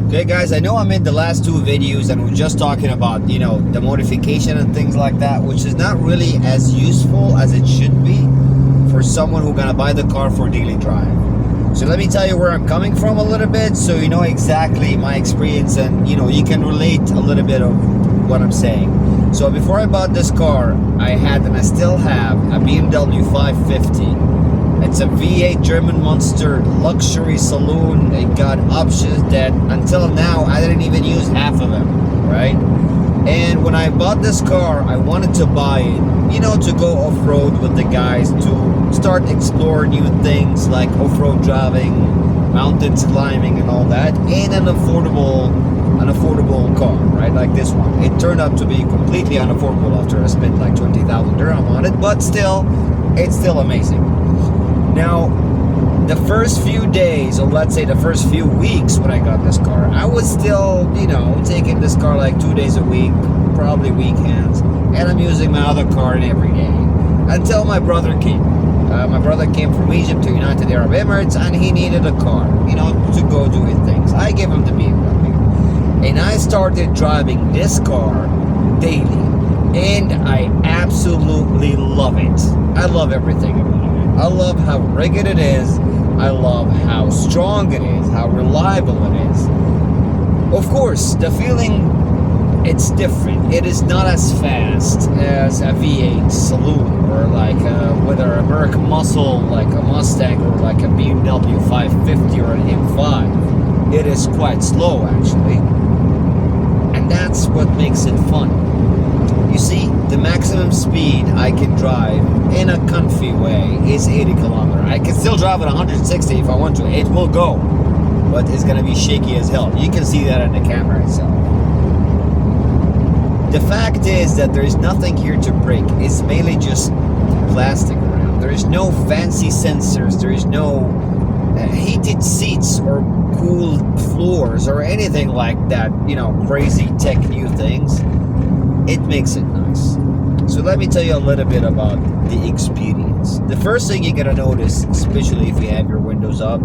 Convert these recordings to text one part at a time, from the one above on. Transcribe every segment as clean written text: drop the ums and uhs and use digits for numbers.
Okay guys, I know I made the last two videos and we're just talking about, the modification and things like that, which is not really as useful as it should be for someone who's gonna buy the car for daily drive. So let me tell you where I'm coming from a little bit, so you know exactly my experience and you can relate a little bit of what I'm saying. So before I bought this car, I had and I still have a BMW 550. It's a V8 German Monster luxury saloon. It got options that until now I didn't even use half of them, right? And when I bought this car, I wanted to buy it, to go off-road with the guys, to start exploring new things like off-road driving, mountains climbing and all that, and an affordable car, right? Like this one. It turned out to be completely unaffordable after I spent like 20,000 dirham on it, but still, it's still amazing. Now, the first few days, or let's say the first few weeks when I got this car, I was still, taking this car like 2 days a week, probably weekends, and I'm using my other car every day. Until my brother came. My brother came from Egypt to United Arab Emirates, and he needed a car, to go doing things. I gave him the BMW. And I started driving this car daily. And I absolutely love it. I love everything about it. I love how rugged it is. I love how strong it is, how reliable it is. Of course, the feeling, it's different. It is not as fast as a V8 saloon or like whether American Muscle, like a Mustang, or like a BMW 550 or an M5. It is quite slow actually. And that's what makes it fun. You see, the maximum speed I can drive in a comfy way is 80 kilometers. I can still drive at 160 if I want to. It will go, but it's going to be shaky as hell. You can see that in the camera itself. The fact is that there is nothing here to break. It's mainly just plastic around. There is no fancy sensors. There is no heated seats or cool floors or anything like that, crazy tech new things. It makes it nice. So let me tell you a little bit about the experience. The first thing you're gonna notice, especially if you have your windows up,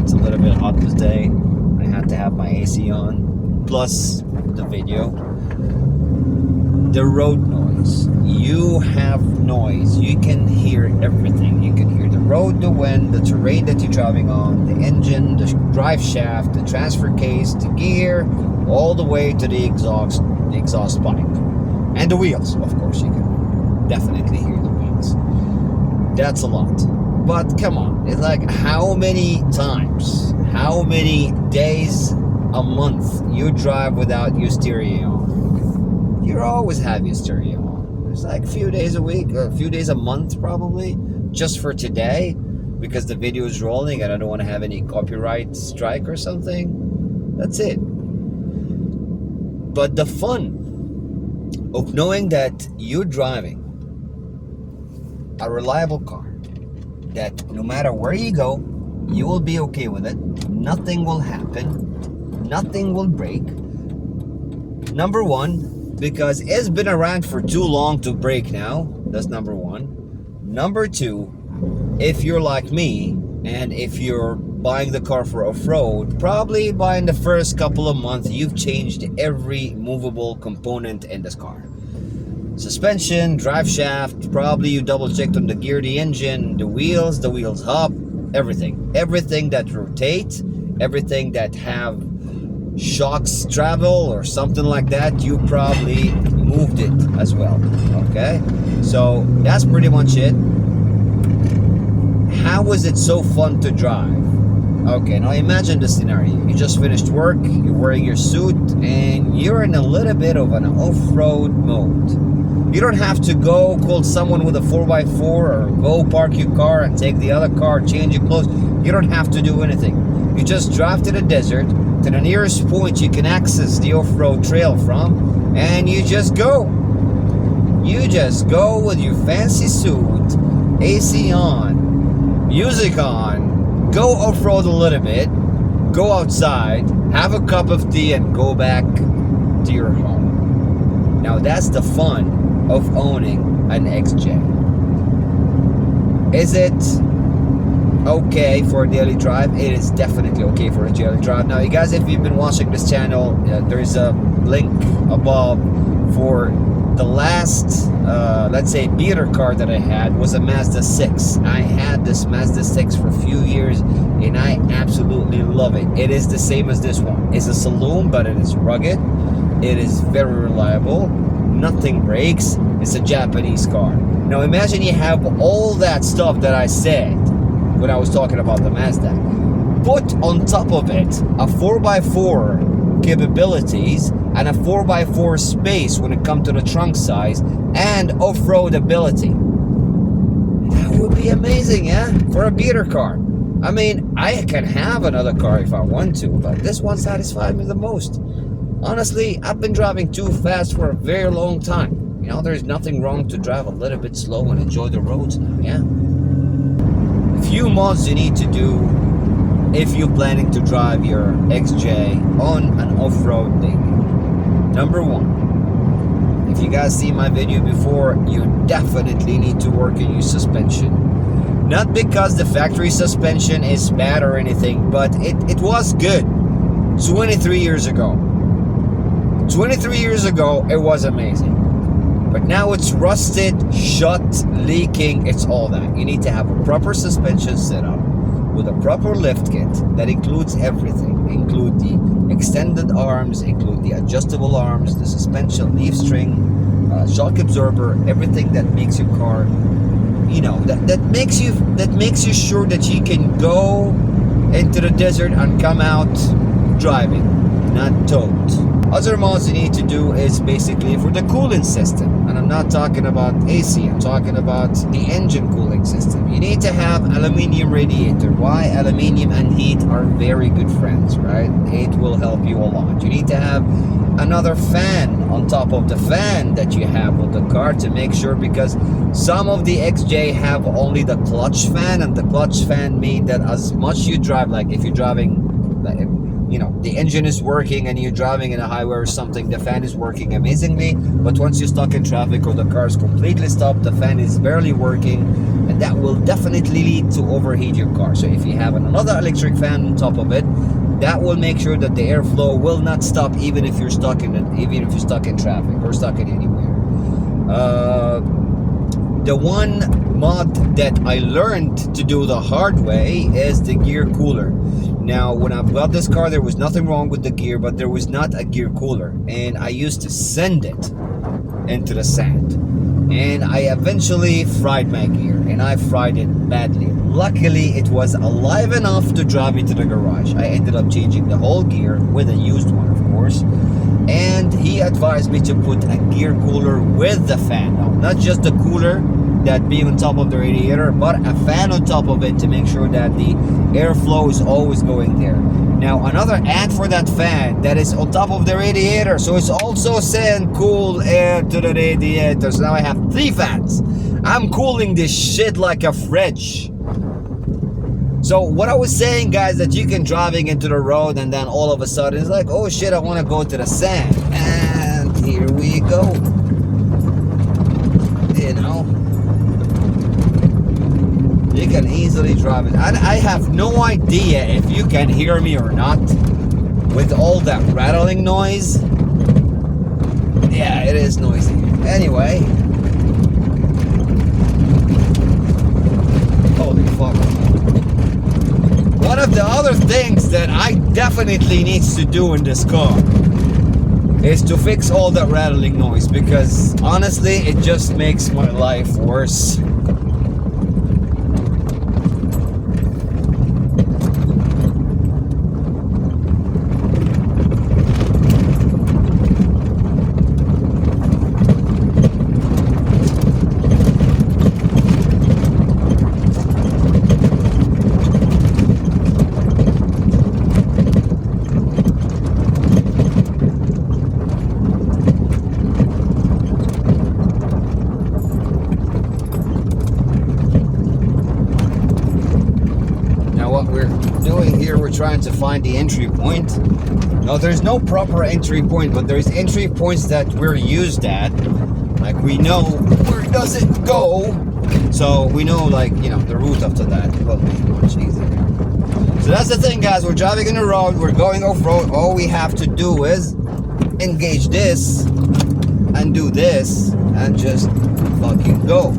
it's a little bit hot this day. I had to have my AC on, plus the video. The road noise. You have noise. You can hear everything. You can hear the road, the wind, the terrain that you're driving on, the engine, the drive shaft, the transfer case, the gear, all the way to the exhaust pipe. And the wheels, of course, you can definitely hear the wheels. That's a lot. But come on, it's like how many times, how many days a month you drive without your stereo on? You always have your stereo on. There's like a few days a week, or a few days a month probably, just for today, because the video is rolling and I don't want to have any copyright strike or something. That's it. But the fun of knowing that you're driving a reliable car, that no matter where you go, you will be okay with it. Nothing will happen. Nothing will break. Number one, because it's been around for too long to break now. That's number one. Number two, if you're like me, and if you're buying the car for off-road, probably by in the first couple of months, you've changed every movable component in this car. Suspension, drive shaft, probably you double-checked on the gear, the engine, the wheels hub, everything. Everything that rotates, everything that have shocks travel or something like that, you probably moved it as well, okay? So that's pretty much it. How was it so fun to drive? Okay, now imagine the scenario. You just finished work, you're wearing your suit, and you're in a little bit of an off-road mode. You don't have to go call someone with a 4x4 or go park your car and take the other car, change your clothes. You don't have to do anything. You just drive to the desert, to the nearest point you can access the off-road trail from, and you just go. You just go with your fancy suit, AC on, music on, go off-road a little bit, go outside, have a cup of tea, and go back to your home. Now that's the fun of owning an XJ. Is it okay for a daily drive. It is definitely okay for a daily drive. Now, you guys, if you've been watching this channel, there's a link above for the last, let's say, beater car that I had was a Mazda 6. I had this Mazda 6 for a few years, and I absolutely love it. It is the same as this one. It's a saloon, but it is rugged. It is very reliable. Nothing breaks. It's a Japanese car. Now, imagine you have all that stuff that I said when I was talking about the Mazda. Put on top of it a 4x4 capabilities and a 4x4 space when it comes to the trunk size and off-road ability. That would be amazing, yeah? For a beater car. I mean, I can have another car if I want to, but this one satisfied me the most. Honestly, I've been driving too fast for a very long time. You know, there's nothing wrong to drive a little bit slow and enjoy the roads now, yeah? A few mods you need to do if you're planning to drive your XJ on an off-road day. Number one, if you guys see my video before, you definitely need to work on your suspension. Not because the factory suspension is bad or anything, but it was good 23 years ago. 23 years ago, it was amazing. But now it's rusted, shut, leaking, it's all that. You need to have a proper suspension setup with a proper lift kit that includes everything. Include the extended arms, include the adjustable arms, the suspension, leaf string, shock absorber, everything that makes your car, you know, that makes you sure that you can go into the desert and come out driving, not towed. Other mods you need to do is basically for the cooling system, and I'm not talking about AC, I'm talking about the engine cooling system. You need to have aluminium radiator. Why? Aluminium and heat are very good friends, right? It will help you a lot. You need to have another fan on top of the fan that you have with the car to make sure, because some of the XJ have only the clutch fan, and the clutch fan means that as much you drive, like if you're driving, you know, the engine is working and you're driving in a highway or something, the fan is working amazingly, but once you're stuck in traffic or the car is completely stopped, the fan is barely working, and that will definitely lead to overheat your car. So if you have another electric fan on top of it, that will make sure that the airflow will not stop even if you're stuck in traffic or stuck in anywhere. The one mod that I learned to do the hard way is the gear cooler. Now, when I bought this car, there was nothing wrong with the gear, but there was not a gear cooler, and I used to send it into the sand, and I eventually fried my gear, and I fried it badly. Luckily, it was alive enough to drive me to the garage. I ended up changing the whole gear with a used one, of course, and he advised me to put a gear cooler with the fan. Now, not just the cooler that being on top of the radiator, but a fan on top of it to make sure that the airflow is always going there. Now, another ad for that fan that is on top of the radiator, so it's also saying cool air to the radiator. So now I have 3 fans. I'm cooling this shit like a fridge. So what I was saying, guys, that you can driving into the road and then all of a sudden it's like, oh shit, I want to go to the sand, and here we go. You know, you can easily drive it. I have no idea if you can hear me or not with all that rattling noise. Yeah, it is noisy. Anyway, holy fuck. One of the other things that I definitely needs to do in this car is to fix all that rattling noise, because honestly it just makes my life worse. Trying to find the entry point. No, there's no proper entry point, but there's entry points that we're used at. Like, we know where does it go, so we know, like, you know, the route after that. Well, pretty much. So that's the thing, guys. We're driving in the road. We're going off-road. All we have to do is engage this and do this and just fucking go.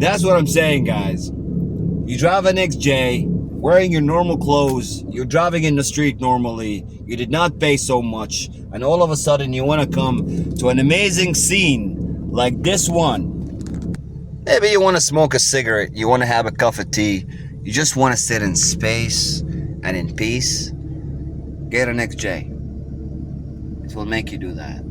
That's what I'm saying, guys. You drive an XJ, wearing your normal clothes, you're driving in the street normally, you did not pay so much, and all of a sudden you want to come to an amazing scene like this one. Maybe you want to smoke a cigarette, you want to have a cup of tea, you just want to sit in space and in peace. Get an XJ. It will make you do that.